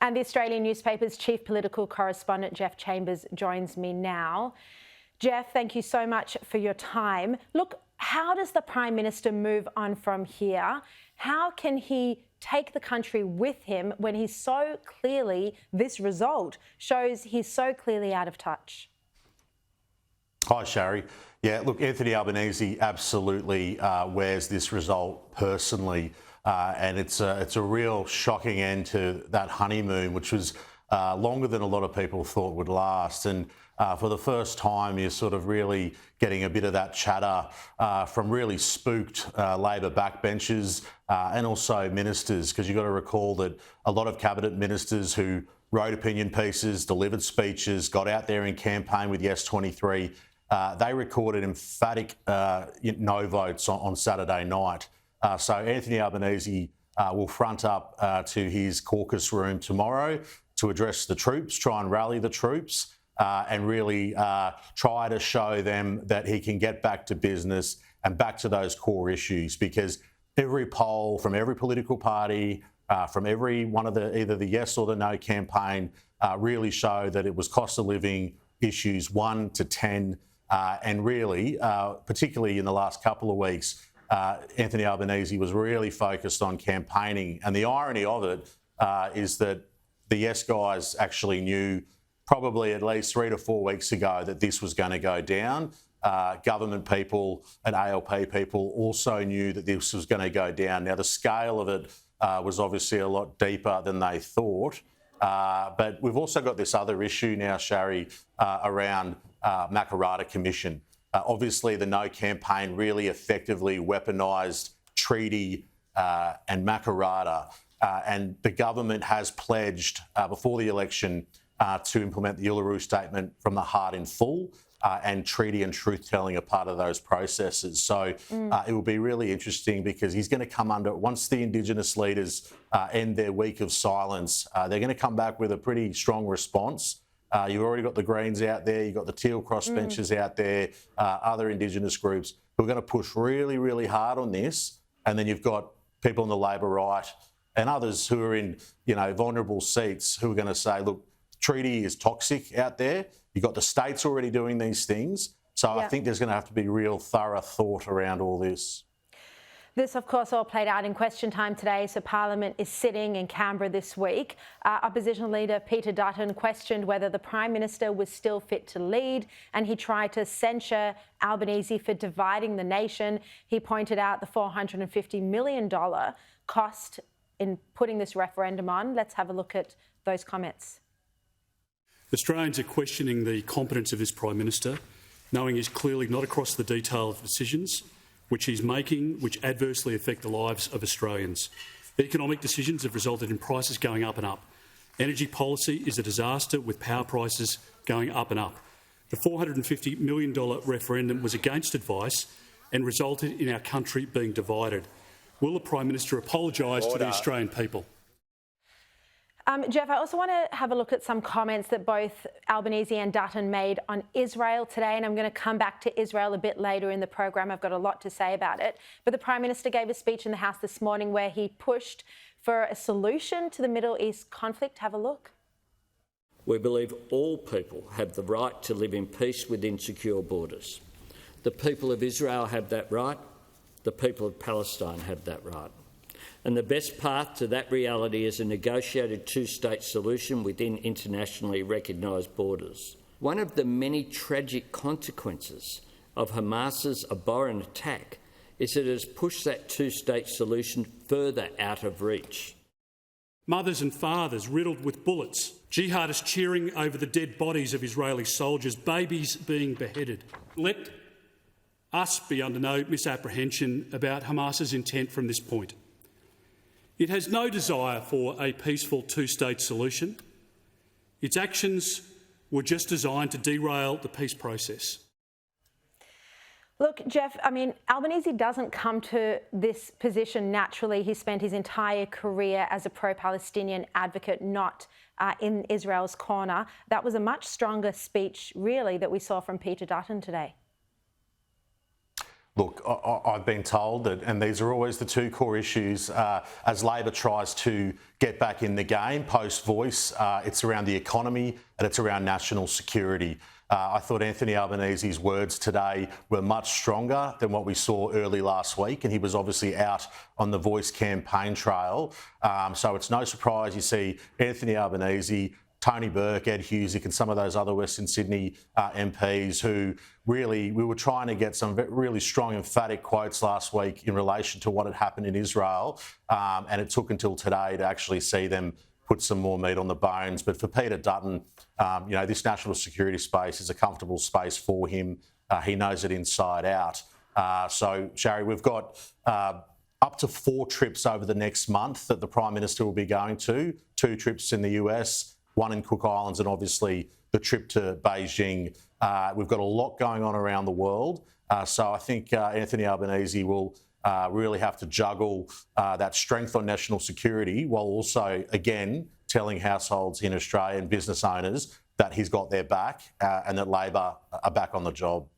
And the Australian newspaper's chief political correspondent, Geoff Chambers, joins me now. Geoff, thank you so much for your time. Look, how does the Prime Minister move on from here? How can he take the country with him when he's so clearly, this result shows he's so clearly out of touch? Hi, Sharri. Yeah, look, Anthony Albanese absolutely wears this result personally, and it's a real shocking end to that honeymoon, which was longer than a lot of people thought would last. And for the first time, you're sort of really getting a bit of that chatter from really spooked Labor backbenchers and also ministers, because you've got to recall that a lot of cabinet ministers who wrote opinion pieces, delivered speeches, got out there and campaigned with Yes 23, they recorded emphatic no votes on Saturday night. So Anthony Albanese will front up to his caucus room tomorrow to address the troops, try and rally the troops, and really try to show them that he can get back to business and back to those core issues, because every poll from every political party, from every one of either the yes or the no campaign really show that it was cost of living issues 1 to 10. And really, particularly in the last couple of weeks, Anthony Albanese was really focused on campaigning. And the irony of it is that the Yes guys actually knew probably at least 3 to 4 weeks ago that this was going to go down. Government people and ALP people also knew that this was going to go down. Now, the scale of it was obviously a lot deeper than they thought. But we've also got this other issue now, Sharri, around Makarrata Commission. Obviously, the No campaign really effectively weaponised treaty and Makarrata, and the government has pledged before the election to implement the Uluru Statement from the heart in full, and treaty and truth-telling are part of those processes. So it will be really interesting, because he's going to come under, once the Indigenous leaders end their week of silence, they're going to come back with a pretty strong response. You've already got the Greens out there, you've got the Teal crossbenchers out there, other Indigenous groups who are going to push really, really hard on this. And then you've got people on the Labor right and others who are in, vulnerable seats who are going to say, look, treaty is toxic out there. You've got the states already doing these things. So I think there's going to have to be real thorough thought around all this. This, of course, all played out in question time today. So Parliament is sitting in Canberra this week. Opposition leader Peter Dutton questioned whether the Prime Minister was still fit to lead, and he tried to censure Albanese for dividing the nation. He pointed out the $450 million cost in putting this referendum on. Let's have a look at those comments. Australians are questioning the competence of this Prime Minister, knowing he's clearly not across the detail of decisions which he's making, which adversely affect the lives of Australians. Economic decisions have resulted in prices going up and up. Energy policy is a disaster, with power prices going up and up. The $450 million referendum was against advice and resulted in our country being divided. Will the Prime Minister apologise to the Australian people? Geoff, I also want to have a look at some comments that both Albanese and Dutton made on Israel today, and I'm going to come back to Israel a bit later in the program. I've got a lot to say about it. But the Prime Minister gave a speech in the House this morning where he pushed for a solution to the Middle East conflict. Have a look. We believe all people have the right to live in peace within secure borders. The people of Israel have that right. The people of Palestine have that right. And the best path to that reality is a negotiated two-state solution within internationally recognised borders. One of the many tragic consequences of Hamas's abhorrent attack is that it has pushed that two-state solution further out of reach. Mothers and fathers riddled with bullets, jihadists cheering over the dead bodies of Israeli soldiers, babies being beheaded. Let us be under no misapprehension about Hamas's intent from this point. It has no desire for a peaceful two-state solution. Its actions were just designed to derail the peace process. Look, Geoff, Albanese doesn't come to this position naturally. He spent his entire career as a pro-Palestinian advocate, not in Israel's corner. That was a much stronger speech, really, that we saw from Peter Dutton today. Look, I've been told that, and these are always the two core issues as Labor tries to get back in the game post-Voice. It's around the economy and it's around national security. I thought Anthony Albanese's words today were much stronger than what we saw early last week, and he was obviously out on the Voice campaign trail. So it's no surprise you see Anthony Albanese, Tony Burke, Ed Husick and some of those other Western Sydney MPs who really, we were trying to get some really strong, emphatic quotes last week in relation to what had happened in Israel. And it took until today to actually see them put some more meat on the bones. But for Peter Dutton, this national security space is a comfortable space for him. He knows it inside out. So, Sharri, we've got up to 4 trips over the next month that the Prime Minister will be going to, 2 trips in the US, 1 in Cook Islands, and obviously the trip to Beijing. We've got a lot going on around the world. So I think Anthony Albanese will really have to juggle that strength on national security while also, again, telling households in Australia and business owners that he's got their back and that Labor are back on the job.